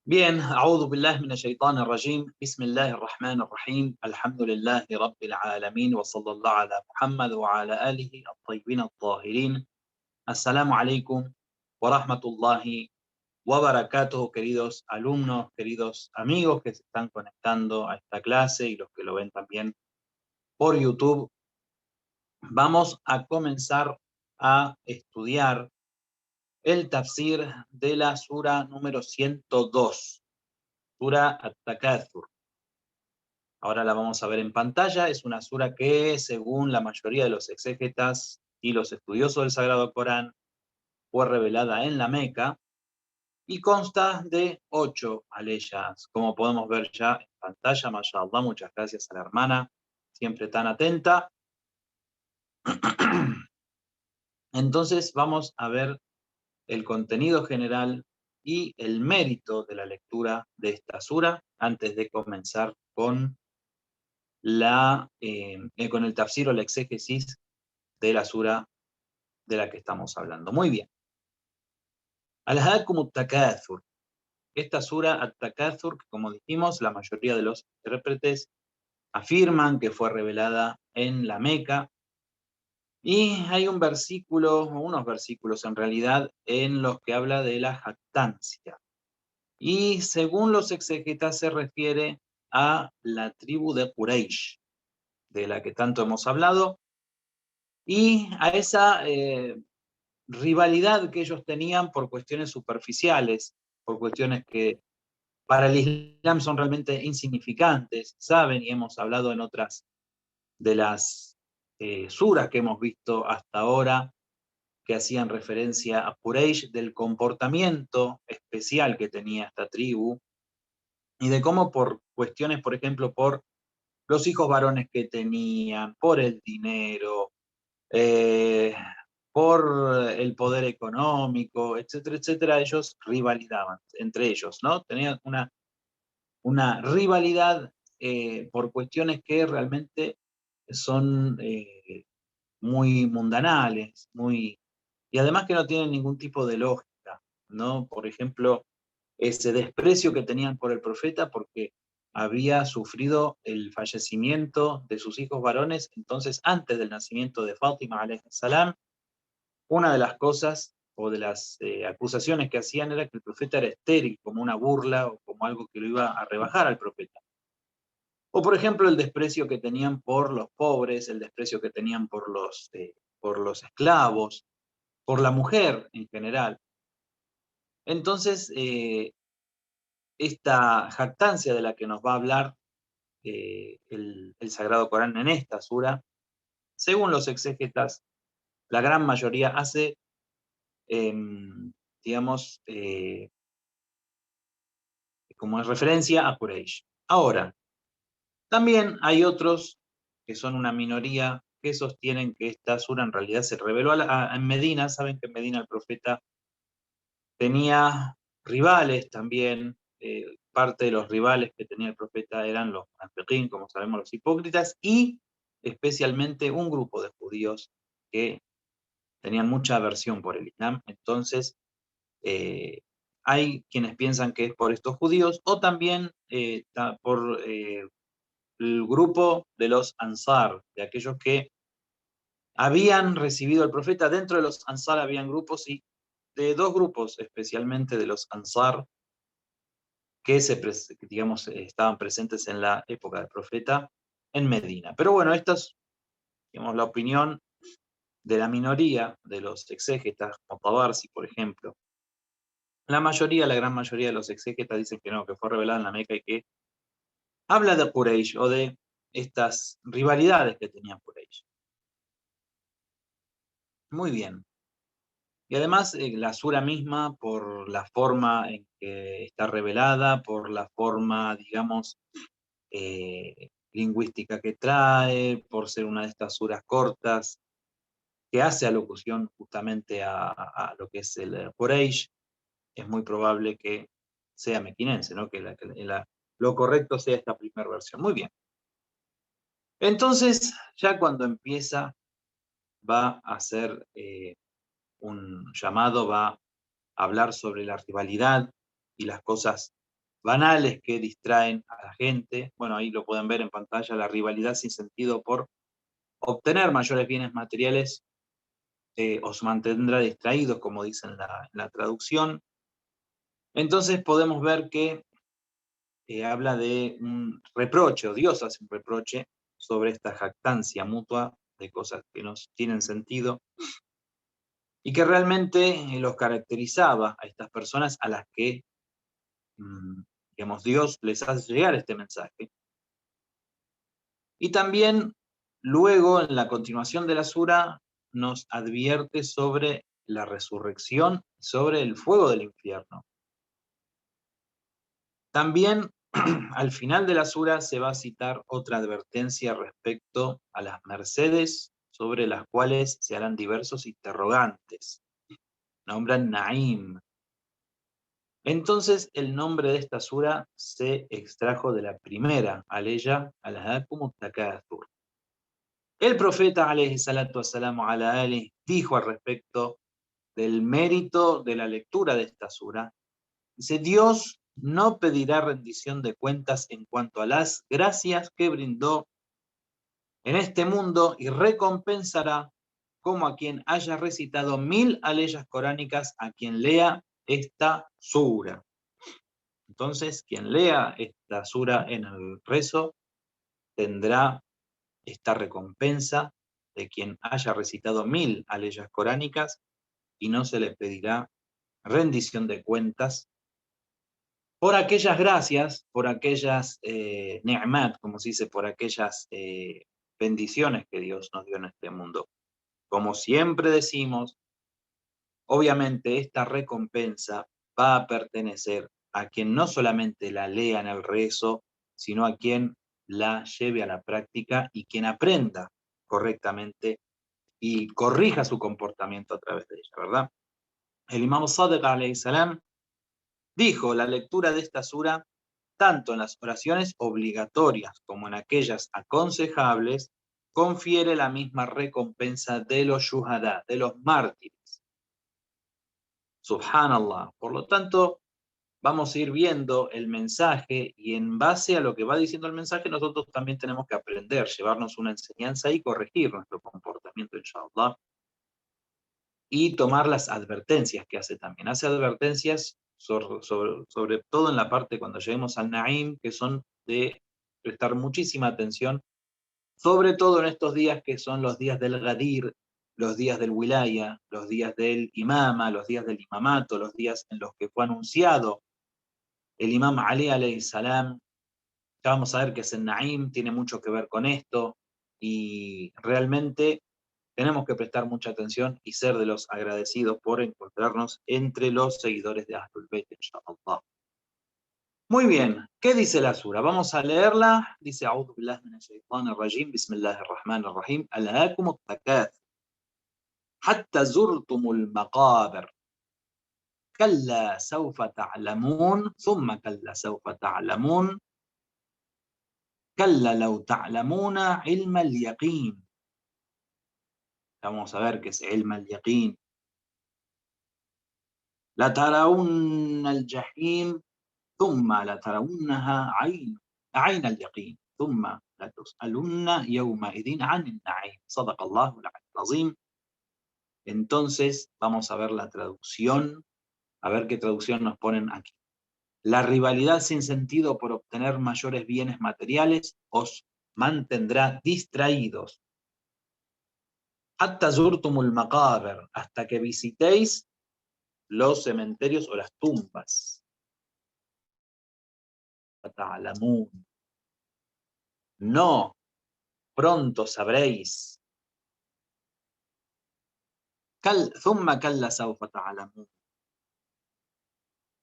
Bien, أعوذ بالله من الشيطان الرجيم بسم الله الرحمن الرحيم الحمد لله رب العالمين وصلى الله على محمد وعلى آله الطيبين الطاهرين. Assalamu alaikum wa rahmatullahi wa barakatuh, queridos alumnos, queridos amigos que se están conectando a esta clase y los que lo ven también por YouTube. Vamos a comenzar a estudiar el tafsir de la sura número 102, sura At-Takathur. Ahora la vamos a ver en pantalla. Es una sura que, según la mayoría de los exégetas y los estudiosos del Sagrado Corán, fue revelada en la Meca y consta de 8 aleyas, como podemos ver ya en pantalla. Mashallah, muchas gracias a la hermana, siempre tan atenta. Entonces vamos a ver el contenido general y el mérito de la lectura de esta sura antes de comenzar con con el tafsir o la exégesis de la sura de la que estamos hablando. Muy bien. Alhaakum at-Takathur. Esta sura At-Takathur, que como dijimos, la mayoría de los intérpretes afirman que fue revelada en la Meca. Y hay un versículo, o unos versículos en realidad, en los que habla de la jactancia. Y según los exégetas se refiere a la tribu de Quraysh, de la que tanto hemos hablado, y a esa rivalidad que ellos tenían por cuestiones superficiales, por cuestiones que para el Islam son realmente insignificantes, saben, y hemos hablado en otras de las suras que hemos visto hasta ahora, que hacían referencia a Quraysh, del comportamiento especial que tenía esta tribu, y de cómo por cuestiones, por ejemplo, por los hijos varones que tenían, por el dinero, eh, por el poder económico, etcétera, etcétera, ellos rivalizaban entre ellos, ¿no? Tenían una rivalidad por cuestiones que realmente son muy mundanales, y además que no tienen ningún tipo de lógica, ¿no? Por ejemplo, ese desprecio que tenían por el profeta porque había sufrido el fallecimiento de sus hijos varones. Entonces, antes del nacimiento de Fátima, alayhi salam, una de las cosas o de las acusaciones que hacían era que el profeta era estéril, como una burla o como algo que lo iba a rebajar al profeta. O, por ejemplo, el desprecio que tenían por los pobres, el desprecio que tenían por los esclavos, por la mujer en general. Entonces, esta jactancia de la que nos va a hablar el Sagrado Corán en esta sura, según los exégetas, la gran mayoría hace, digamos, como es referencia a Quraysh. Ahora, también hay otros que son una minoría que sostienen que esta sura en realidad se reveló en Medina. Saben que en Medina el profeta tenía rivales también. Parte de los rivales que tenía el profeta eran los munafiqín, como sabemos, los hipócritas, y especialmente un grupo de judíos que tenían mucha aversión por el Islam. Entonces, hay quienes piensan que es por estos judíos, o también por el grupo de los Ansar, de aquellos que habían recibido al profeta. Dentro de los Ansar habían grupos, y de dos grupos, especialmente de los Ansar, que digamos, estaban presentes en la época del profeta en Medina. Pero bueno, esta es, digamos, la opinión de la minoría de los exégetas, como Tabarsi, por ejemplo. La mayoría, la gran mayoría de los exégetas dicen que no, que fue revelada en la Meca y que habla de Quraysh o de estas rivalidades que tenía Quraysh. Muy bien. Y además la sura misma, por la forma en que está revelada, por la forma, digamos, lingüística que trae, por ser una de estas suras cortas, que hace alocución justamente a lo que es el Quraysh, es muy probable que sea mequinense, ¿no? Lo correcto sea esta primera versión. Muy bien. Entonces, ya cuando empieza, va a hacer un llamado, va a hablar sobre la rivalidad y las cosas banales que distraen a la gente. Bueno, ahí lo pueden ver en pantalla, la rivalidad sin sentido por obtener mayores bienes materiales os mantendrá distraídos, como dice en la traducción. Entonces podemos ver que habla de un reproche, o Dios hace un reproche sobre esta jactancia mutua de cosas que no tienen sentido y que realmente los caracterizaba a estas personas a las que, digamos, Dios les hace llegar este mensaje. Y también luego, en la continuación de la sura, nos advierte sobre la resurrección y sobre el fuego del infierno. También al final de la sura se va a citar otra advertencia respecto a las mercedes sobre las cuales se harán diversos interrogantes. Nombran Naim. Entonces el nombre de esta sura se extrajo de la primera, Aleya, Alhaakum Takathur. El profeta, alayhi salatu wassalamu ala alihi, dijo al respecto del mérito de la lectura de esta sura. Dice, Dios no pedirá rendición de cuentas en cuanto a las gracias que brindó en este mundo y recompensará como a quien haya recitado 1000 aleyas coránicas a quien lea esta sura. Entonces, quien lea esta sura en el rezo tendrá esta recompensa de quien haya recitado 1000 aleyas coránicas y no se le pedirá rendición de cuentas por aquellas gracias, por aquellas ni'mat, como se dice, por aquellas bendiciones que Dios nos dio en este mundo. Como siempre decimos, obviamente esta recompensa va a pertenecer a quien no solamente la lea en el rezo, sino a quien la lleve a la práctica y quien aprenda correctamente y corrija su comportamiento a través de ella, ¿verdad? El Imam Sadiq alayhi salam dijo, la lectura de esta sura, tanto en las oraciones obligatorias como en aquellas aconsejables, confiere la misma recompensa de los shuhada, de los mártires. Subhanallah. Por lo tanto, vamos a ir viendo el mensaje y en base a lo que va diciendo el mensaje, nosotros también tenemos que aprender, llevarnos una enseñanza y corregir nuestro comportamiento, inshallah. Y tomar las advertencias que hace también. Hace advertencias sobre todo en la parte cuando lleguemos al Naim, que son de prestar muchísima atención, sobre todo en estos días que son los días del Gadir, los días del Wilaya, los días del Imama, los días del Imamato, los días en los que fue anunciado el Imam Ali alayhi salam. Ya vamos a ver que es el Naim, tiene mucho que ver con esto, y realmente tenemos que prestar mucha atención y ser de los agradecidos por encontrarnos entre los seguidores de Ahlul Bayt, inshallah. Muy bien, ¿qué dice la sura? Vamos a leerla. Dice, A'udhu billahi minash shaitanir rajim, bismillahir rahmanir rahim, alhaakum at-takathur, hatta zurtumul maqabir, kalla sawfa ta'lamun, thumma kalla sawfa ta'lamun, kalla law ta'lamuna ilma al-yaqin. Vamos a ver qué es ilma al-yaqin. لترون الجحيم ثم لترونها عين اليقين ثم لتسألن يومئذ عن النعيم صدق الله العلي العظيم. Entonces vamos a ver la traducción, a ver qué traducción nos ponen aquí. La rivalidad sin sentido por obtener mayores bienes materiales os mantendrá distraídos. Hatta zurtumul maqabir, hasta que visitéis los cementerios o las tumbas. No, pronto sabréis. Thumma kalla sawfa ta'lamun.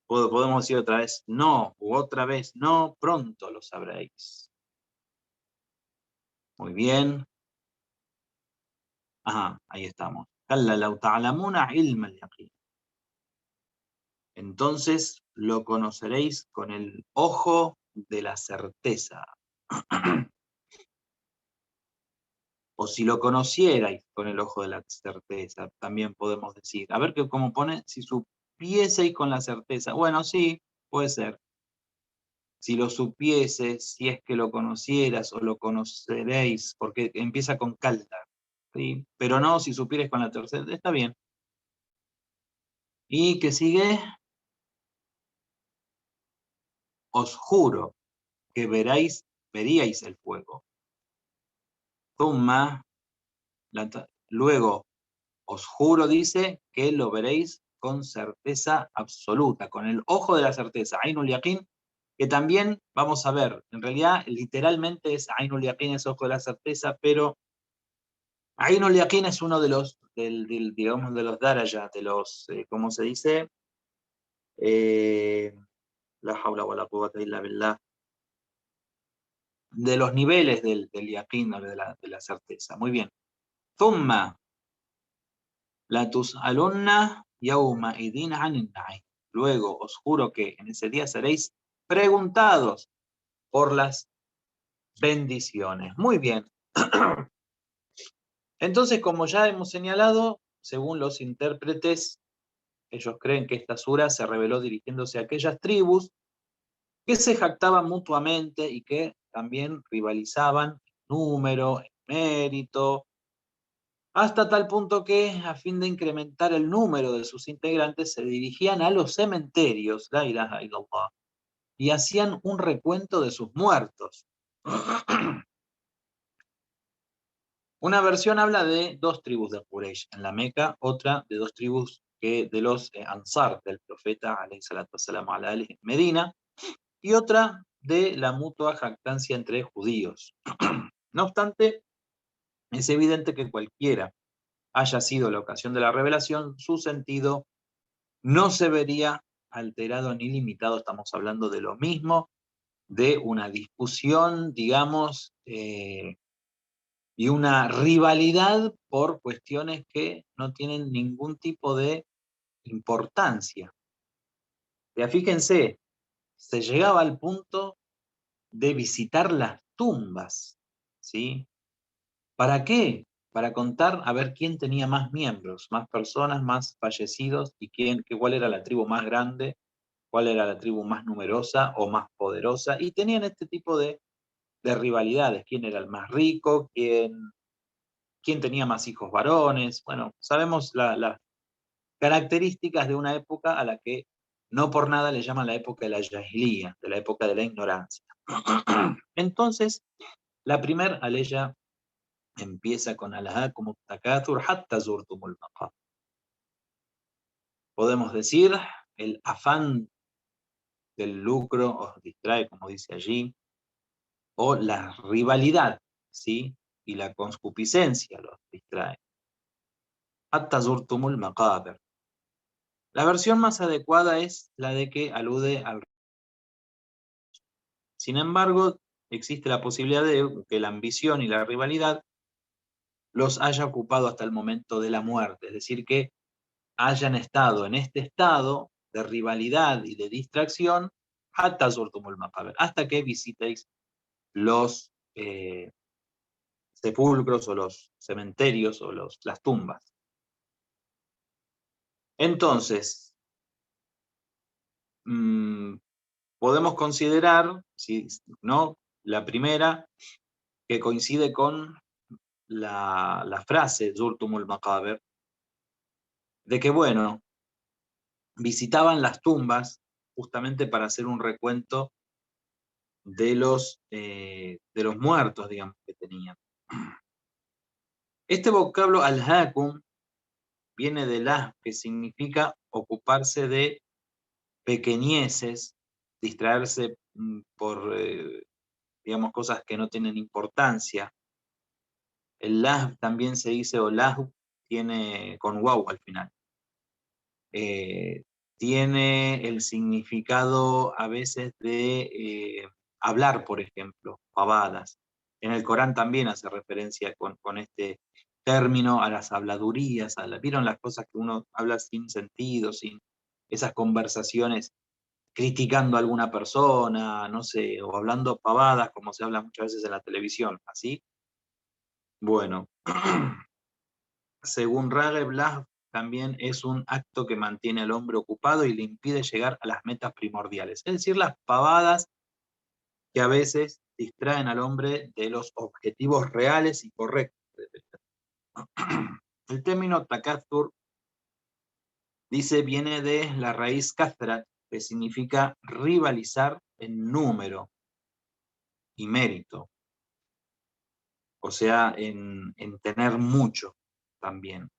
Podemos decir otra vez, no, u otra vez, no, pronto lo sabréis. Muy bien. Ajá, ahí estamos. Kalla law ta'lamuna ilma al-yaqin. Entonces lo conoceréis con el ojo de la certeza. O si lo conocierais con el ojo de la certeza, también podemos decir. A ver cómo pone, si supieseis con la certeza. Bueno, sí, puede ser. si lo supieses, si es que lo conocieras o lo conoceréis, porque empieza con calda, ¿sí? Pero no si supieres con la tercera, está bien. ¿Y qué sigue? Os juro que veríais el fuego. Thumma, luego, os juro, dice, que lo veréis con certeza absoluta, con el ojo de la certeza, Ainul Yaqin, que también vamos a ver, en realidad literalmente es Ainul Yaqin, es ojo de la certeza, pero Ainul Yaqin es uno de los, digamos, de los darajat, de los, ¿cómo se dice? La hawla wa la quwwata illa billah, de los niveles del yaqin, de la certeza. Muy bien. Thumma la tus'alunna yawma idin anin na'im. Luego os juro que en ese día seréis preguntados por las bendiciones. Muy bien. Entonces, como ya hemos señalado, según los intérpretes, ellos creen que esta sura se reveló dirigiéndose a aquellas tribus que se jactaban mutuamente y que también rivalizaban en número, en mérito, hasta tal punto que, a fin de incrementar el número de sus integrantes, se dirigían a los cementerios, la ilaha illallah, y hacían un recuento de sus muertos. Una versión habla de 2 tribus de Quraysh en la Meca, otra de 2 tribus de los Ansar, del profeta alayhi salatu wassalam ala alihi, en Medina, y otra de la mutua jactancia entre judíos. No obstante, es evidente que cualquiera haya sido la ocasión de la revelación, su sentido no se vería alterado ni limitado. Estamos hablando de lo mismo, de una discusión, digamos, y una rivalidad por cuestiones que no tienen ningún tipo de importancia. Ya fíjense, se llegaba al punto de visitar las tumbas, ¿sí? ¿Para qué? Para contar a ver quién tenía más miembros, más personas, más fallecidos, y cuál era la tribu más grande, cuál era la tribu más numerosa o más poderosa, y tenían este tipo de rivalidades, quién era el más rico, quién tenía más hijos varones. Bueno, sabemos las características de una época a la que no por nada le llaman la época de la Jahiliya, de la época de la ignorancia. Entonces, la primera aleya empieza con alhaakumut takathur hatta zurtumul maqabir. Podemos decir, el afán del lucro os distrae, como dice allí, o la rivalidad, ¿sí? Y la concupiscencia los distrae. Hatta zurtumul maqabir. La versión más adecuada es la de que alude al... Sin embargo, existe la posibilidad de que la ambición y la rivalidad los haya ocupado hasta el momento de la muerte, es decir, que hayan estado en este estado de rivalidad y de distracción hasta que visitéis los sepulcros o los cementerios o las tumbas. Entonces, podemos considerar, ¿no?, la primera, que coincide con la frase Zurtumul Maqabir, de que, bueno, visitaban las tumbas justamente para hacer un recuento de los muertos, digamos, que tenían. Este vocablo al-hakum viene del que significa ocuparse de pequeñeces, distraerse por, digamos, cosas que no tienen importancia. El lahv también se dice, o lahv, tiene con waw al final. Tiene el significado a veces de hablar, por ejemplo, pavadas. En el Corán también hace referencia con este término a las habladurías, ¿vieron las cosas que uno habla sin sentido, sin esas conversaciones criticando a alguna persona, no sé, o hablando pavadas como se habla muchas veces en la televisión, ¿así? Bueno, según Rageb, Lahv también es un acto que mantiene al hombre ocupado y le impide llegar a las metas primordiales. Es decir, las pavadas que a veces distraen al hombre de los objetivos reales y correctos. El término takathur, dice, viene de la raíz kathrat, que significa rivalizar en número y mérito, o sea, en tener mucho también.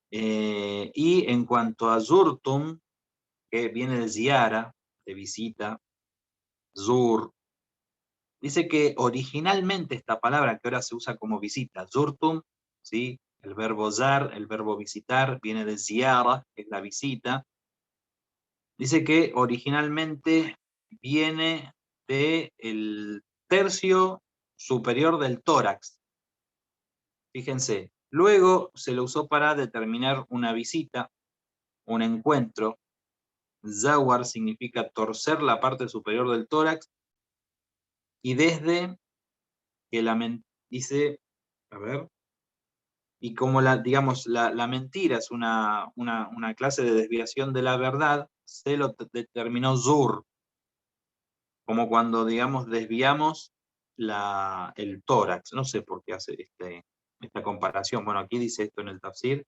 Y en cuanto a zurtum, que viene de ziara, de visita, zur, dice que originalmente esta palabra que ahora se usa como visita, zurtum, ¿sí? El verbo zar, el verbo visitar, viene de ziara, que es la visita. Dice que originalmente viene del tercio superior del tórax. Fíjense, luego se lo usó para determinar una visita, un encuentro. Zawar significa torcer la parte superior del tórax, y desde que dice, a ver, y como digamos, la mentira es una clase de desviación de la verdad, se lo determinó zur, como cuando, digamos, desviamos el tórax. No sé por qué hace esta comparación. Bueno, aquí dice esto en el tafsir.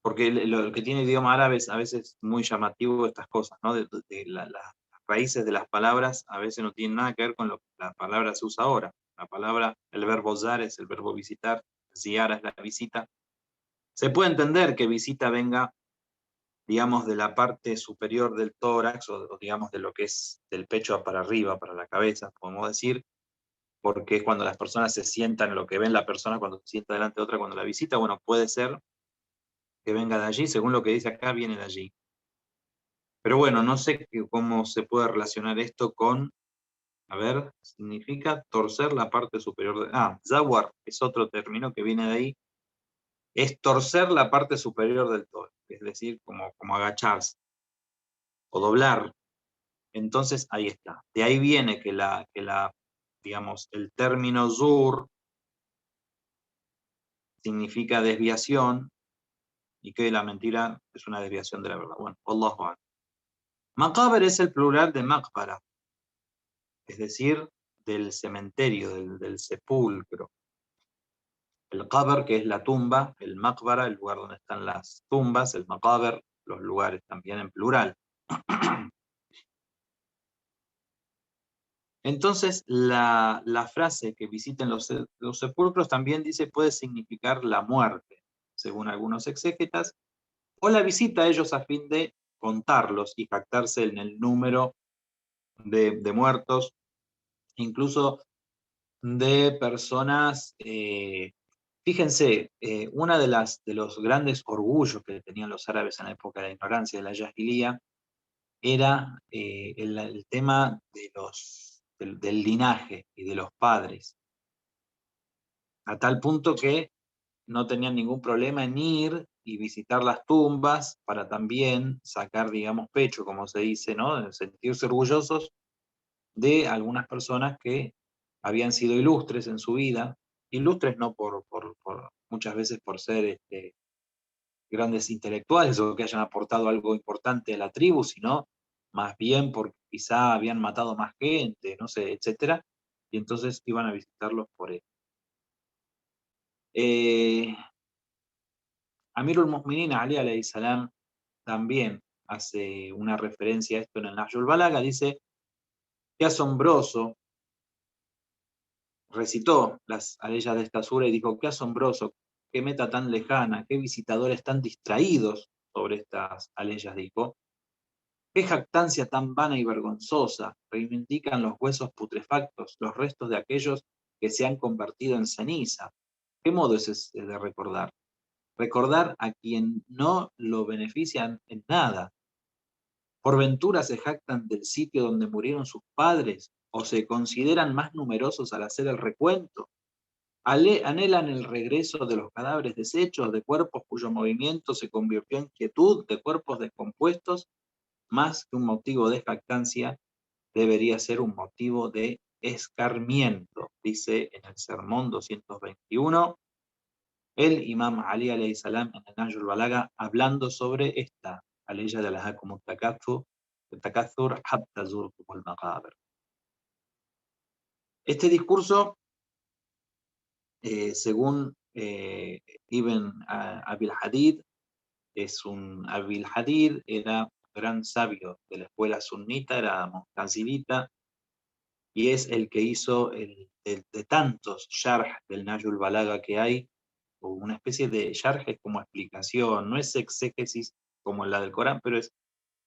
Porque lo que tiene el idioma árabe es a veces muy llamativo estas cosas, ¿no? Las raíces de las palabras a veces no tienen nada que ver con lo que la palabra se usa ahora. La palabra, el verbo zar es el verbo visitar, ziara es la visita. Se puede entender que visita venga, digamos, de la parte superior del tórax, o digamos de lo que es del pecho para arriba, para la cabeza, podemos decir, porque es cuando las personas se sientan, lo que ven la persona cuando se sienta delante de otra cuando la visita. Bueno, puede ser que venga de allí, según lo que dice acá, viene de allí. Pero bueno, no sé cómo se puede relacionar esto con, a ver, significa torcer la parte superior de... zawar es otro término que viene de ahí, es torcer la parte superior del tórax, es decir, como agacharse o doblar. Entonces, ahí está. De ahí viene que digamos, el término zur significa desviación, y que la mentira es una desviación de la verdad. Bueno, Allahu Akbar. Maqaber es el plural de maqbara, es decir, del cementerio, del sepulcro. El qabr, que es la tumba, el maqbara, el lugar donde están las tumbas, el maqaber, los lugares también en plural. Entonces, la frase que visiten los sepulcros también dice puede significar la muerte, según algunos exégetas, o la visita a ellos a fin de contarlos y jactarse en el número de muertos, incluso de personas. Fíjense, una de los grandes orgullos que tenían los árabes en la época de la ignorancia de la Jahilía era el tema del linaje y de los padres, a tal punto que no tenían ningún problema en ir y visitar las tumbas para también sacar, digamos, pecho, como se dice, ¿no? Sentirse orgullosos de algunas personas que habían sido ilustres en su vida, ilustres no muchas veces por ser grandes intelectuales o que hayan aportado algo importante a la tribu, sino más bien porque quizá habían matado más gente, no sé, etcétera, y entonces iban a visitarlos por eso. Amirul Mu'minin Ali alayhi salam también hace una referencia a esto en el Nahjul Balaga, dice: qué asombroso, recitó las aleyas de esta sura y dijo: qué asombroso, qué meta tan lejana, qué visitadores tan distraídos sobre estas aleyas, dijo. Qué jactancia tan vana y vergonzosa, reivindican los huesos putrefactos, los restos de aquellos que se han convertido en ceniza. ¿Qué modo es ese de recordar? Recordar a quien no lo benefician en nada. ¿Por ventura se jactan del sitio donde murieron sus padres o se consideran más numerosos al hacer el recuento? Anhelan el regreso de los cadáveres deshechos, de cuerpos cuyo movimiento se convirtió en quietud, de cuerpos descompuestos. Más que un motivo de jactancia, debería ser un motivo de escarmiento, dice en el sermón 221 el imam Ali alayhi salam en el Nahjul Balaga, hablando sobre esta Alayya de lahakum التكاثر حتى زرتم المقابر. Este discurso, según Ibn Abil Hadid, Abil Hadid era un gran sabio de la escuela sunnita, era mu'tazilita, y es el que hizo de tantos sharh del Nahjul Balagha que hay, o una especie de sharh es como explicación, no es exégesis como la del Corán, pero es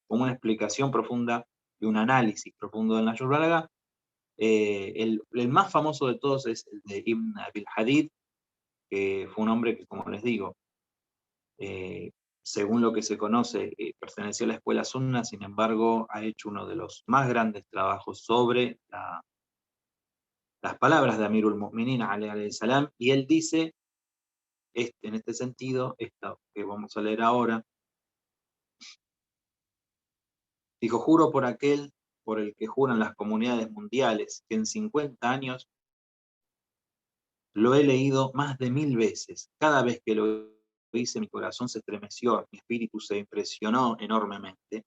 como una explicación profunda y un análisis profundo del Nahjul Balagha. El más famoso de todos es el de Ibn Abil Hadid, que fue un hombre que, como les digo, según lo que se conoce, perteneció a la escuela sunna, sin embargo, ha hecho uno de los más grandes trabajos sobre las palabras de Amirul Mu'minin, alayhi salam, y él dice, en este sentido, esto que vamos a leer ahora, dijo: juro por aquel por el que juran las comunidades mundiales, que en 50 años lo he leído más de 1000 veces. Cada vez que lo hice, mi corazón se estremeció, mi espíritu se impresionó enormemente,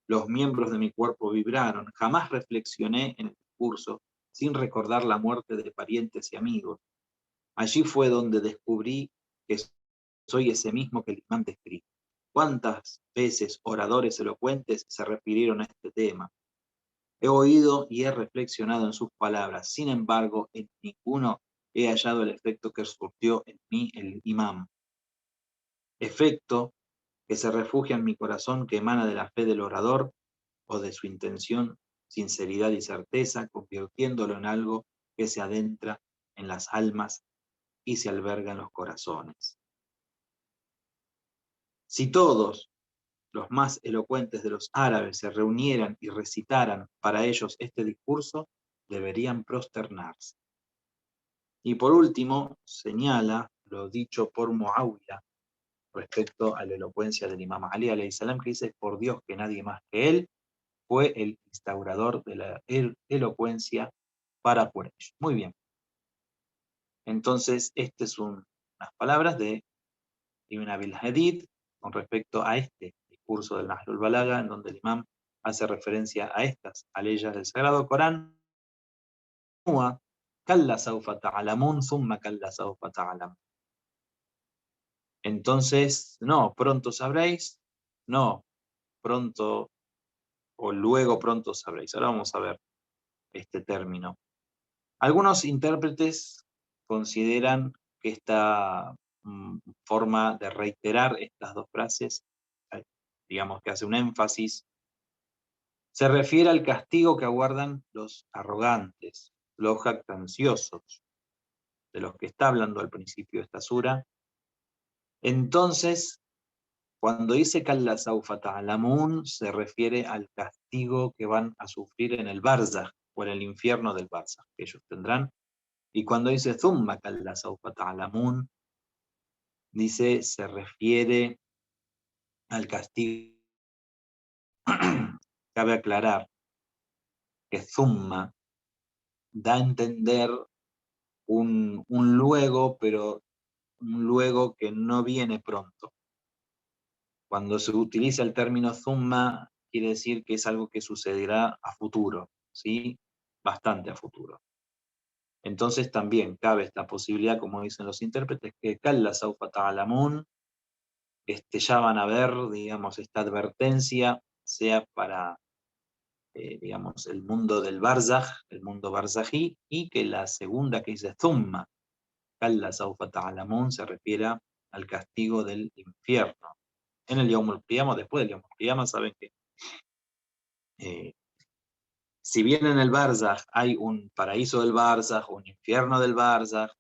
los miembros de mi cuerpo vibraron. Jamás reflexioné en el discurso sin recordar la muerte de parientes y amigos. Allí fue donde descubrí que soy ese mismo que el imán describe. ¿Cuántas veces oradores elocuentes se refirieron a este tema? He oído y he reflexionado en sus palabras, sin embargo, en ninguno he hallado el efecto que surtió en mí el imán. Efecto que se refugia en mi corazón, que emana de la fe del orador o de su intención, sinceridad y certeza, convirtiéndolo en algo que se adentra en las almas y se alberga en los corazones. Si todos los más elocuentes de los árabes se reunieran y recitaran para ellos este discurso, deberían prosternarse. Y por último, señala lo dicho por Muawiyah respecto a la elocuencia del Imam Ali alayhi salam, que dice: por Dios que nadie más que él fue el instaurador de la elocuencia para Quraysh. Muy bien. Entonces, estas son unas palabras de Ibn Abil Hadid con respecto a este discurso del Nahjul Balagha, en donde el imam hace referencia a estas aleyas del Sagrado Corán. Kalla sawfa ta'lamun, thumma kalla sawfa ta'lamun. Entonces, no, pronto sabréis, no, pronto o luego pronto sabréis. Ahora vamos a ver este término. Algunos intérpretes consideran que esta forma de reiterar estas dos frases, digamos que hace un énfasis, se refiere al castigo que aguardan los arrogantes, los jactanciosos, de los que está hablando al principio de esta sura. Entonces, cuando dice Kalla sawfa ta'lamun, se refiere al castigo que van a sufrir en el Barzakh, o en el infierno del Barzakh, que ellos tendrán. Y cuando dice Thumma kalla sawfa ta'lamun, dice, se refiere al castigo. Cabe aclarar que Thumma da a entender un luego, pero un luego que no viene pronto. Cuando se utiliza el término Thumma, quiere decir que es algo que sucederá a futuro, ¿sí? Bastante a futuro. Entonces también cabe esta posibilidad, como dicen los intérpretes, que Kalla sawfa ta'lamun, ya van a ver, digamos, esta advertencia, sea para, digamos, el mundo del Barzakh, el mundo barzají, y que la segunda que dice Thumma, Kalla sawfa ta'lamun, se refiere al castigo del infierno. En el Yawmul Qiyamah, después del Yawmul Qiyamah, saben que si bien en el Barzakh hay un paraíso del Barzakh, un infierno del Barzakh,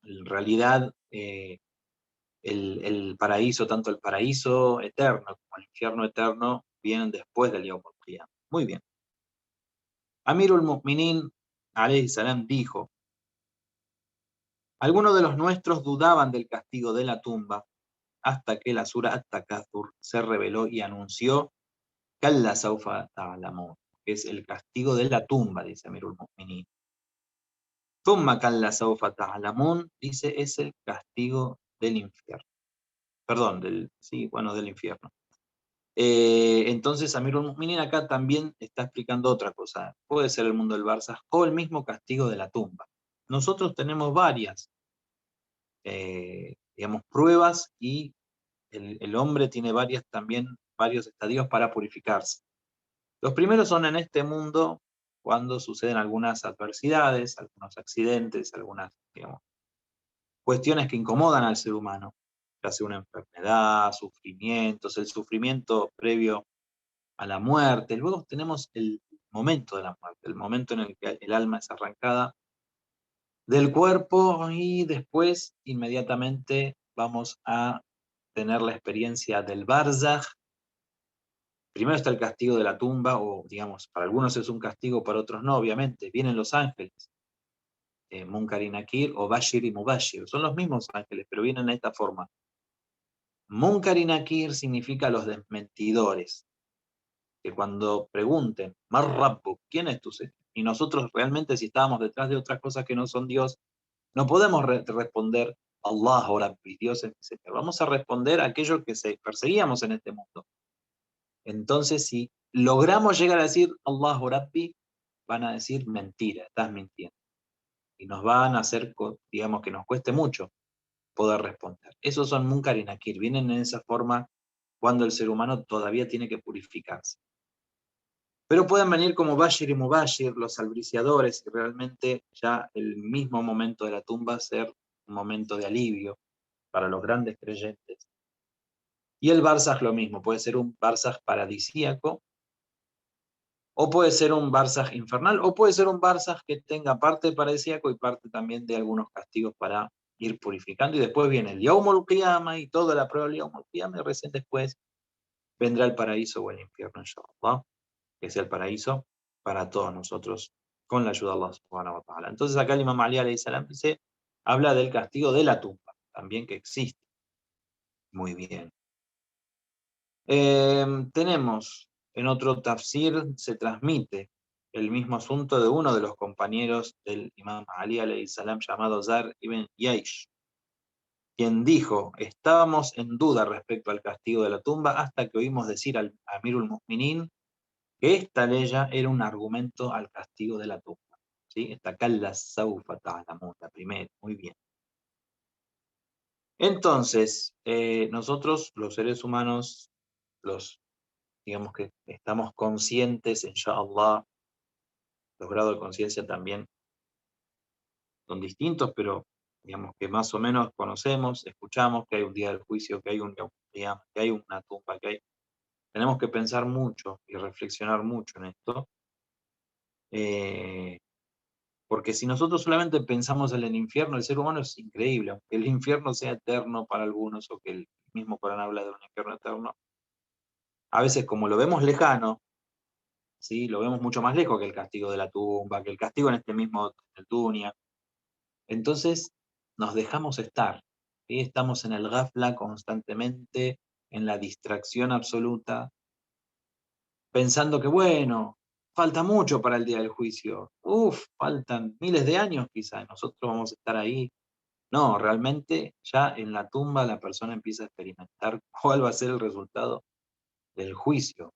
en realidad el paraíso, tanto el paraíso eterno como el infierno eterno, vienen después del Yawmul Qiyamah. Muy bien. Amirul Mu'minin, alayhi salam, dijo: algunos de los nuestros dudaban del castigo de la tumba hasta que la sura At-Takathur se reveló y anunció Kalla sawfa ta'lamun, que es el castigo de la tumba, dice Amirul Mu'minin. Thumma kalla sawfa ta'lamun, dice, es el castigo del infierno. perdón, del infierno. Entonces Amirul Mu'minin acá también está explicando otra cosa. Puede ser el mundo del Barzaj o el mismo castigo de la tumba. Nosotros tenemos varias, pruebas y el hombre tiene varios estadios para purificarse. Los primeros son en este mundo cuando suceden algunas adversidades, algunos accidentes, algunas, cuestiones que incomodan al ser humano, ya sea una enfermedad, sufrimientos, el sufrimiento previo a la muerte. Luego tenemos el momento de la muerte, el momento en el que el alma es arrancada del cuerpo y después inmediatamente vamos a tener la experiencia del Barzaj. Primero está el castigo de la tumba, o digamos, para algunos es un castigo, para otros no, obviamente. Vienen los ángeles, Munkar y Nakir, o Bashir y Mubashir. Son los mismos ángeles, pero vienen de esta forma. Munkar y Nakir significa los desmentidores, que cuando pregunten, Mar Rabbu, ¿quién es tu Señor? Y nosotros realmente, si estábamos detrás de otras cosas que no son Dios, no podemos responder Allah o Rabbi, Dios es mi Señor. Vamos a responder a aquello que perseguíamos en este mundo. Entonces, si logramos llegar a decir Allah o Rabbi, van a decir mentira, estás mintiendo. Y nos van a hacer, digamos, que nos cueste mucho poder responder. Esos son Munkar y Nakir, vienen en esa forma cuando el ser humano todavía tiene que purificarse. Pero pueden venir como Bashir y Mubashir, los albriciadores, y realmente ya el mismo momento de la tumba ser un momento de alivio para los grandes creyentes. Y el Barzaj lo mismo, puede ser un Barzaj paradisíaco, o puede ser un Barzaj infernal, o puede ser un Barzaj que tenga parte paradisíaco y parte también de algunos castigos para ir purificando. Y después viene el Yaumul Qiyama y toda la prueba del Yaumul Qiyama, y recién después vendrá el paraíso o el infierno, inshallah, que es el paraíso para todos nosotros, con la ayuda de Allah subhanahu wa ta'ala. Entonces acá el Imam Ali alayhi salam habla del castigo de la tumba, también que existe. Muy bien. Tenemos en otro tafsir, se transmite el mismo asunto de uno de los compañeros del Imam Ali alayhi salam, llamado Zar ibn Yaish, quien dijo: estábamos en duda respecto al castigo de la tumba hasta que oímos decir al Amirul Mu'minin que esta ley era un argumento al castigo de la tumba. ¿Sí? Esta Kalla Sawfa Ta'lamun, la primera, muy bien. Entonces, nosotros, los seres humanos, digamos que estamos conscientes, inshallah, los grados de conciencia también son distintos, pero digamos que más o menos conocemos, escuchamos que hay un día del juicio, que hay un día, que hay una tumba, tenemos que pensar mucho y reflexionar mucho en esto. Porque si nosotros solamente pensamos en el infierno, el ser humano es increíble, aunque el infierno sea eterno para algunos, o que el mismo Corán habla de un infierno eterno, a veces como lo vemos lejano, ¿sí? Lo vemos mucho más lejos que el castigo de la tumba, que el castigo en este mismo el Dunya. Entonces nos dejamos estar, ¿sí? Estamos en el ghafla constantemente, en la distracción absoluta, pensando que bueno, falta mucho para el día del juicio. Faltan miles de años quizás, nosotros vamos a estar ahí. No, realmente ya en la tumba la persona empieza a experimentar cuál va a ser el resultado del juicio.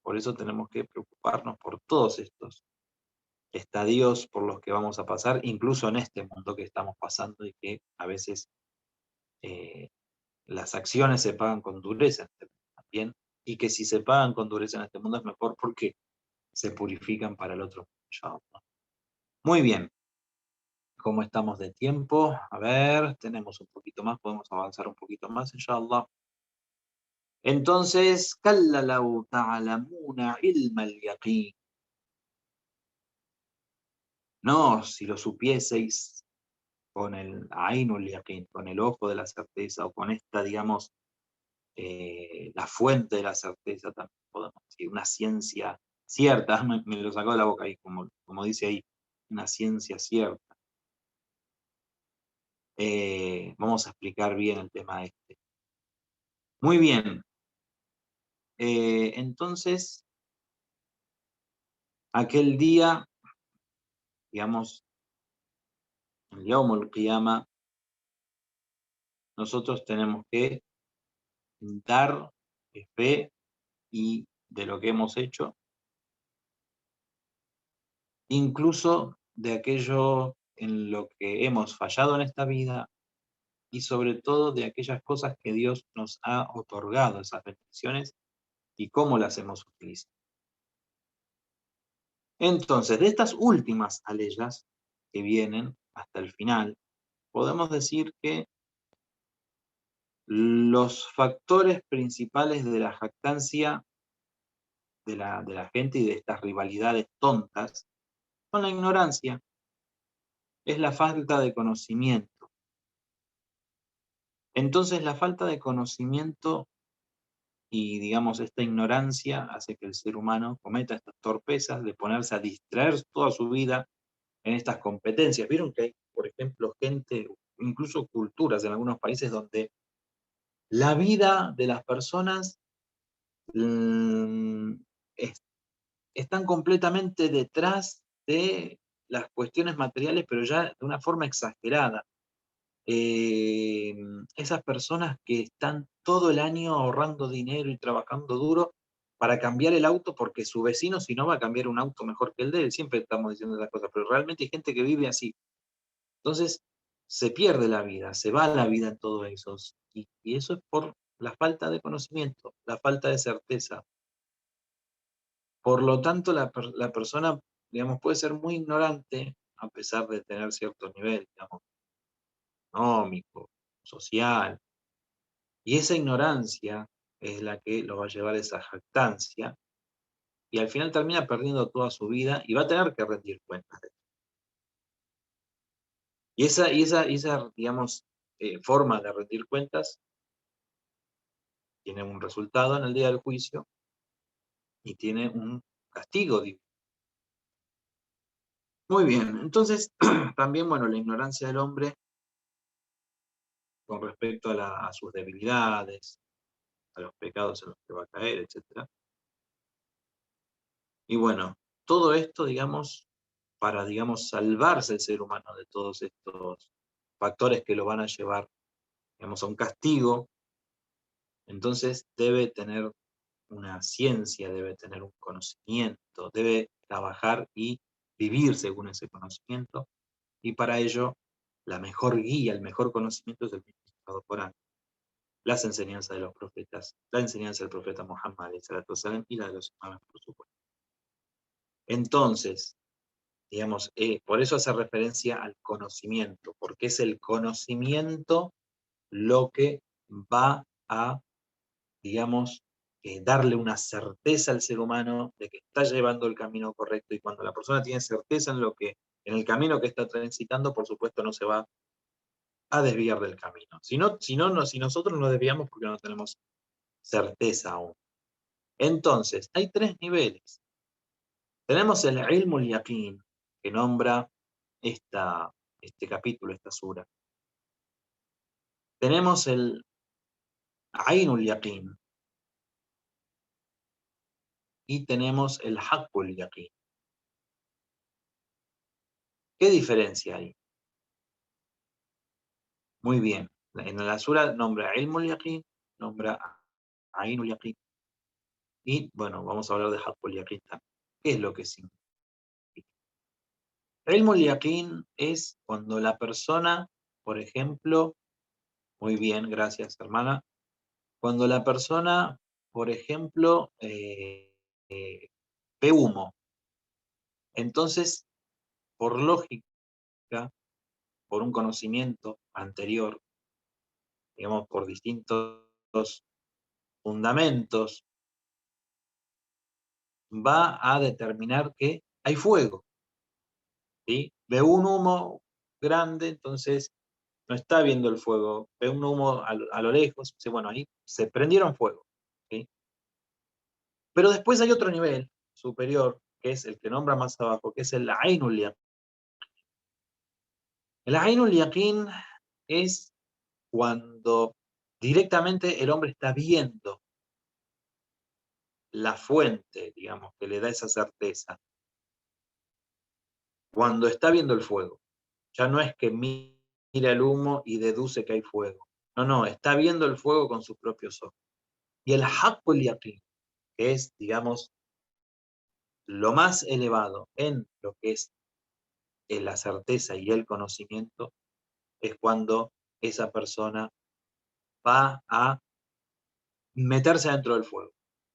Por eso tenemos que preocuparnos por todos estos estadios por los que vamos a pasar, incluso en este mundo que estamos pasando, y que a veces las acciones se pagan con dureza en este mundo también, y que si se pagan con dureza en este mundo es mejor porque se purifican para el otro mundo. Muy bien. ¿Cómo estamos de tiempo? A ver, tenemos un poquito más, podemos avanzar un poquito más, inshallah. Entonces, كَلَّا لَوْ تَعْلَمُونَ عِلْمَ الْيَقِينِ. No, si lo supieseis con el Ainul Yaqin, con el ojo de la certeza, o con esta, digamos, la fuente de la certeza, también podemos decir, una ciencia cierta, me lo sacó de la boca ahí, como dice ahí, una ciencia cierta. Vamos a explicar bien el tema este. Muy bien. Entonces, aquel día, digamos, el Yaumul Qiyama, nosotros tenemos que dar fe y de lo que hemos hecho, incluso de aquello en lo que hemos fallado en esta vida y sobre todo de aquellas cosas que Dios nos ha otorgado, esas bendiciones, y cómo las hemos utilizado. Entonces, de estas últimas aleyas que vienen hasta el final, podemos decir que los factores principales de la jactancia de la gente y de estas rivalidades tontas son la ignorancia, es la falta de conocimiento. Entonces, la falta de conocimiento y, digamos, esta ignorancia hace que el ser humano cometa estas torpezas de ponerse a distraer toda su vida en estas competencias. Vieron que hay, por ejemplo, gente, incluso culturas en algunos países donde la vida de las personas mmm, están completamente detrás de las cuestiones materiales, pero ya de una forma exagerada. Esas personas que están todo el año ahorrando dinero y trabajando duro para cambiar el auto porque su vecino si no va a cambiar un auto mejor que el de él, siempre estamos diciendo esas cosas, pero realmente hay gente que vive así. Entonces se pierde la vida, se va la vida en todo eso, y eso es por la falta de conocimiento, la falta de certeza. Por lo tanto, la persona, digamos, puede ser muy ignorante a pesar de tener cierto nivel, digamos, económico, social, y esa ignorancia es la que lo va a llevar a esa jactancia, y al final termina perdiendo toda su vida y va a tener que rendir cuentas de eso. Y esa digamos, forma de rendir cuentas tiene un resultado en el día del juicio y tiene un castigo divino. Muy bien, entonces también, bueno, la ignorancia del hombre con respecto a sus debilidades, a los pecados en los que va a caer, etc. Y bueno, todo esto, digamos, para, digamos, salvarse el ser humano de todos estos factores que lo van a llevar, digamos, a un castigo, entonces debe tener una ciencia, debe tener un conocimiento, debe trabajar y vivir según ese conocimiento, y para ello la mejor guía, el mejor conocimiento es el mismo Corán, las enseñanzas de los profetas, la enseñanza del profeta Muhammad y la de los imames, por supuesto. Entonces, digamos, por eso hace referencia al conocimiento, porque es el conocimiento lo que va a, digamos, darle una certeza al ser humano de que está llevando el camino correcto, y cuando la persona tiene certeza en el camino que está transitando, por supuesto no se va a desviar del camino. Si nosotros nos desviamos porque no tenemos certeza aún. Entonces, hay tres niveles. Tenemos el ilmul yaqin, que nombra este capítulo, esta sura. Tenemos el ainul yaqin y tenemos el haqqul yaqin. ¿Qué diferencia hay? Muy bien. En la sura nombra ilmul yaqin, nombra ainul yaqin. Y bueno, vamos a hablar de haqqul yaqin también. ¿Qué es lo que significa? Ilmul yaqin es cuando la persona, por ejemplo, muy bien, gracias hermana, cuando la persona, por ejemplo, ve humo, entonces, por lógica, por un conocimiento anterior, digamos, por distintos fundamentos, va a determinar que hay fuego, ¿sí? Ve un humo grande, entonces no está viendo el fuego, ve un humo a lo lejos, dice, bueno, ahí se prendieron fuego, ¿sí? Pero después hay otro nivel superior, que es el que nombra más abajo, que es el Ainul Yaqin. El Ainul Yaqin es cuando directamente el hombre está viendo la fuente, digamos, que le da esa certeza. Cuando está viendo el fuego. Ya no es que mira el humo y deduce que hay fuego. No, está viendo el fuego con sus propios ojos. Y el haqqul yaqin, que es, digamos, lo más elevado en lo que es la certeza y el conocimiento, es cuando esa persona va a meterse dentro del fuego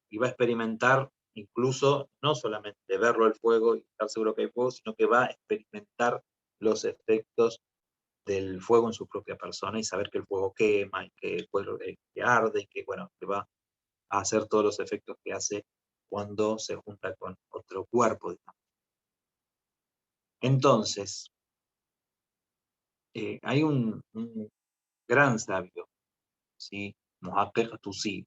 y va a experimentar incluso no solamente verlo el fuego y estar seguro que hay fuego, sino que va a experimentar los efectos del fuego en su propia persona y saber que el fuego quema y que el fuego que arde y que, bueno, que va a hacer todos los efectos que hace cuando se junta con otro cuerpo, digamos. Entonces, hay un gran sabio, ¿sí? Muhakkik Tusi,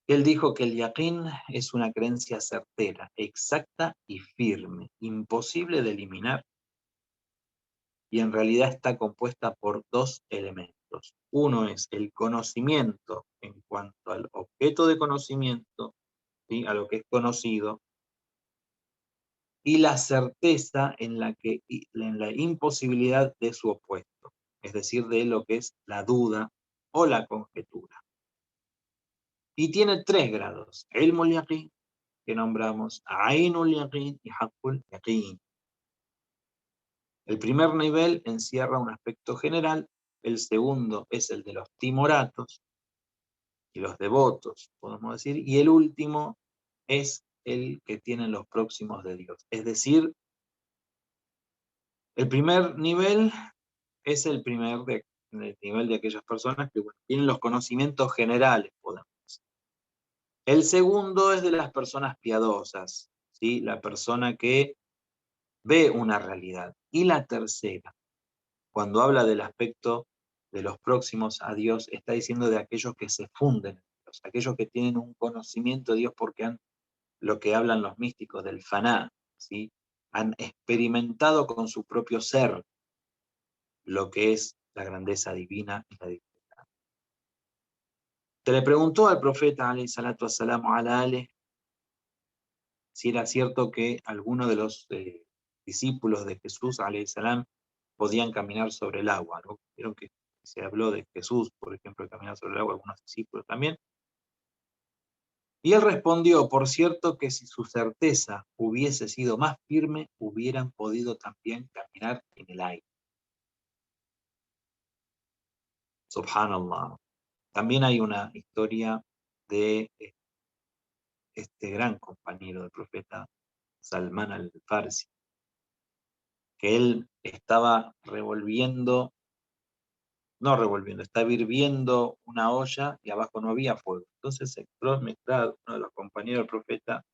él dijo que el yaqín es una creencia certera, exacta y firme, imposible de eliminar, y en realidad está compuesta por dos elementos. Uno es el conocimiento en cuanto al objeto de conocimiento, ¿sí? A lo que es conocido, y la certeza en la imposibilidad de su opuesto, es decir, de lo que es la duda o la conjetura. Y tiene tres grados: ilmul yaqin, que nombramos ainul yaqin y haqqul yaqin. El primer nivel encierra un aspecto general, el segundo es el de los timoratos y los devotos, podemos decir, y el último es el que tienen los próximos de Dios. Es decir, el primer nivel es el nivel de aquellas personas que, bueno, tienen los conocimientos generales, podemos decir. El segundo es de las personas piadosas, ¿sí? La persona que ve una realidad. Y la tercera, cuando habla del aspecto de los próximos a Dios, está diciendo de aquellos que se funden en Dios, aquellos que tienen un conocimiento de Dios porque han, lo que hablan los místicos del faná, ¿sí? Han experimentado con su propio ser lo que es la grandeza divina y la divinidad. Se le preguntó al profeta, alayhi salatu wassalamu ala alih, si era cierto que algunos de los discípulos de Jesús, alayhi salam, podían caminar sobre el agua, ¿no? Vieron que se habló de Jesús, por ejemplo, de caminar sobre el agua, algunos discípulos también. Y él respondió: por cierto que si su certeza hubiese sido más firme, hubieran podido también caminar en el aire. Subhanallah. También hay una historia de este gran compañero del profeta, Salman al-Farsi, que él estaba estaba hirviendo una olla y abajo no había fuego. Entonces entró uno de los compañeros del profeta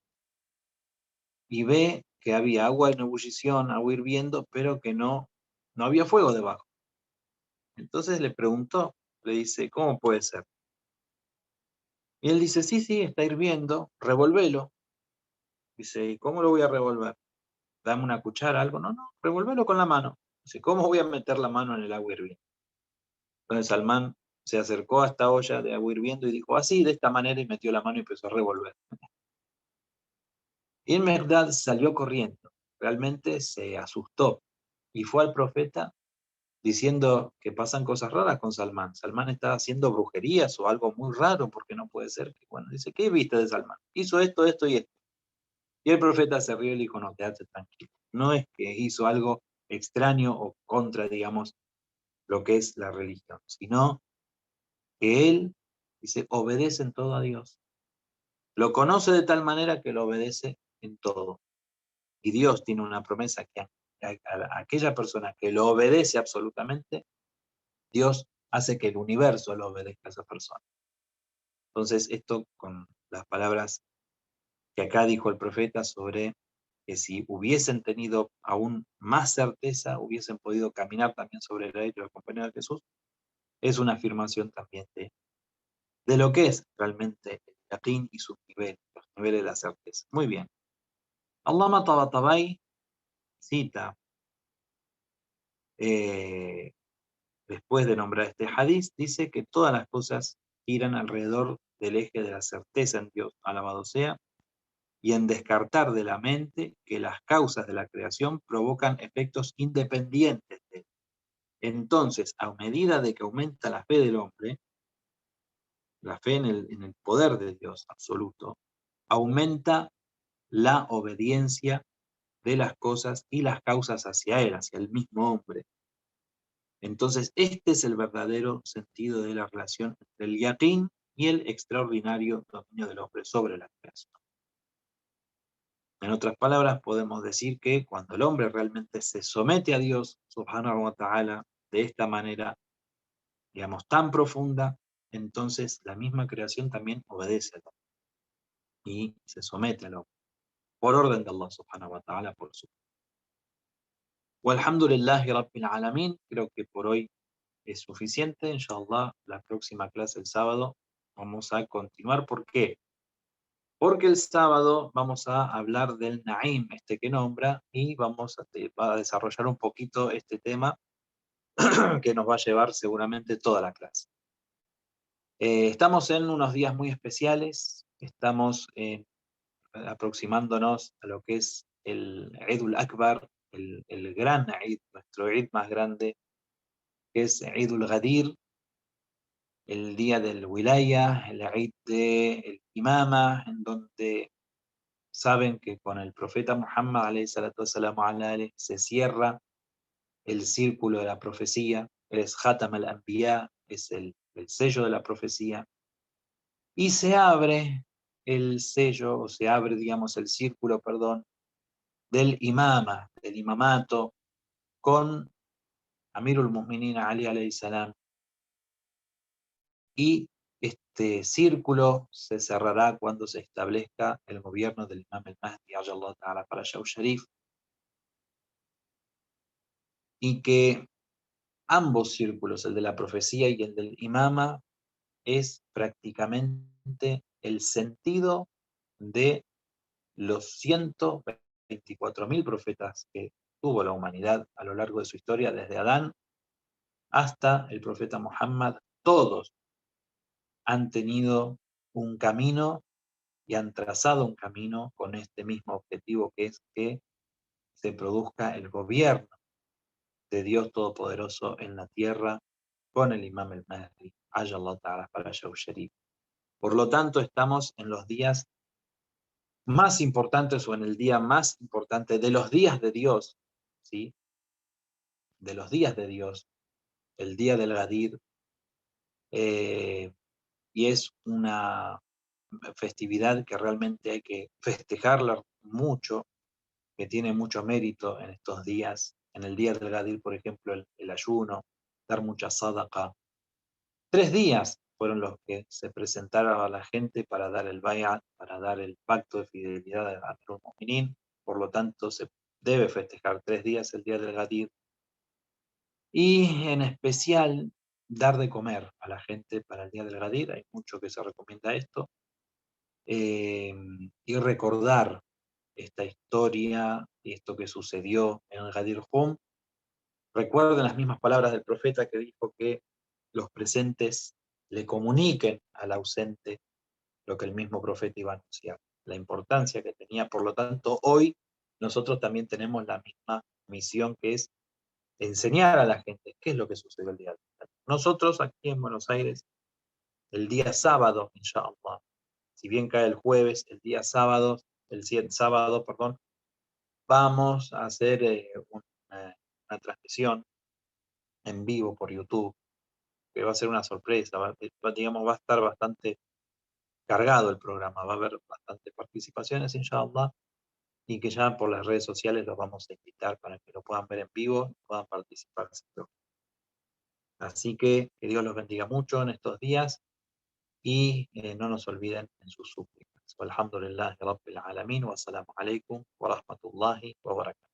y ve que había agua en ebullición, agua hirviendo, pero que no había fuego debajo. Entonces le preguntó, le dice: ¿cómo puede ser? Y él dice: sí, está hirviendo, revolvelo. Dice: ¿y cómo lo voy a revolver? Dame una cuchara, algo. No, revolvelo con la mano. Dice: ¿cómo voy a meter la mano en el agua hirviendo? Entonces Salmán se acercó a esta olla de agua hirviendo y dijo: así, de esta manera, y metió la mano y empezó a revolver. Y en verdad salió corriendo, realmente se asustó y fue al profeta diciendo que pasan cosas raras con Salmán. Salmán está haciendo brujerías o algo muy raro, porque no puede ser. Bueno, dice: ¿qué viste de Salmán? Hizo esto, esto y esto. Y el profeta se rió y le dijo: no, quédate tranquilo. No es que hizo algo extraño o contra, digamos, lo que es la religión, sino que él, dice, obedece en todo a Dios. Lo conoce de tal manera que lo obedece en todo. Y Dios tiene una promesa que a aquella persona que lo obedece absolutamente, Dios hace que el universo lo obedezca a esa persona. Entonces, esto con las palabras que acá dijo el profeta sobre que si hubiesen tenido aún más certeza, hubiesen podido caminar también sobre el aire los compañeros de Jesús, es una afirmación también de lo que es realmente el yaqín y sus niveles, los niveles de la certeza. Muy bien. Allama Tabatabai cita, después de nombrar este hadiz, dice que todas las cosas giran alrededor del eje de la certeza en Dios, alabado sea, y en descartar de la mente que las causas de la creación provocan efectos independientes de él. Entonces, a medida de que aumenta la fe del hombre, la fe en el poder de Dios absoluto, aumenta la obediencia de las cosas y las causas hacia Él, hacia el mismo hombre. Entonces, este es el verdadero sentido de la relación entre el yaqín y el extraordinario dominio del hombre sobre la creación. En otras palabras, podemos decir que cuando el hombre realmente se somete a Dios, subhanahu wa ta'ala, de esta manera, digamos, tan profunda, entonces la misma creación también obedece al hombre y se somete al hombre, por orden de Allah subhanahu wa ta'ala, por su. Walhamdulillahi rabbil alamin, creo que por hoy es suficiente. Inshallah, la próxima clase el sábado vamos a continuar. ¿Por qué? Porque el sábado vamos a hablar del Naim, este que nombra, y vamos a desarrollar un poquito este tema que nos va a llevar seguramente toda la clase. Estamos en unos días muy especiales, estamos aproximándonos a lo que es el Eidul Akbar, el gran Eid, nuestro Eid más grande, que es Eidul Ghadir, el día del Wilaya, el Eid del Imama, en donde saben que con el profeta Muhammad alayhi salatu wassalamu alayhi, se cierra el círculo de la profecía, es Khatam al-Anbiya, es el sello de la profecía, y se abre el sello, o se abre, digamos, el círculo, perdón, del imama, del imamato, con Amirul Mu'minin Ali alayhi salam, y este círculo se cerrará cuando se establezca el gobierno del Imam al-Mahdi, ajallahu ta'ala para Sharif, y que ambos círculos, el de la profecía y el del imama, es prácticamente el sentido de los 124.000 profetas que tuvo la humanidad a lo largo de su historia, desde Adán hasta el profeta Muhammad. Todos han tenido un camino y han trazado un camino con este mismo objetivo, que es que se produzca el gobierno de Dios Todopoderoso en la tierra con el Imam al-Mahdi, ajallahu ta'ala para Sharif. Por lo tanto, estamos en los días más importantes o en el día más importante de los días de Dios, ¿sí? De los días de Dios, el día del Ghadir, y es una festividad que realmente hay que festejarla mucho, que tiene mucho mérito en estos días. En el día del Ghadir, por ejemplo, el ayuno, dar mucha sadaqa. 3 días fueron los que se presentaron a la gente para dar el bay'at, para dar el pacto de fidelidad a los mu'minin. Por lo tanto, se debe festejar 3 días el día del Ghadir. Y en especial, dar de comer a la gente para el día del Ghadir. Hay mucho que se recomienda esto. Y recordar esta historia y esto que sucedió en el Ghadir Hum. Recuerden las mismas palabras del profeta que dijo que los presentes le comuniquen al ausente lo que el mismo profeta iba a anunciar, la importancia que tenía. Por lo tanto, hoy nosotros también tenemos la misma misión, que es enseñar a la gente qué es lo que sucedió el día de hoy. Nosotros aquí en Buenos Aires, el día sábado, inshallah, si bien cae el jueves, el día sábado, sábado, perdón, vamos a hacer una transmisión en vivo por YouTube, que va a ser una sorpresa, digamos, va a estar bastante cargado el programa, va a haber bastantes participaciones, inshallah, y que ya por las redes sociales los vamos a invitar para que lo puedan ver en vivo y puedan participar. Así que Dios los bendiga mucho en estos días y no nos olviden en sus súplicas. Walhamdulillahi Rabbil Alamin, wa salamu alaikum wa rahmatullahi wa barakatuh.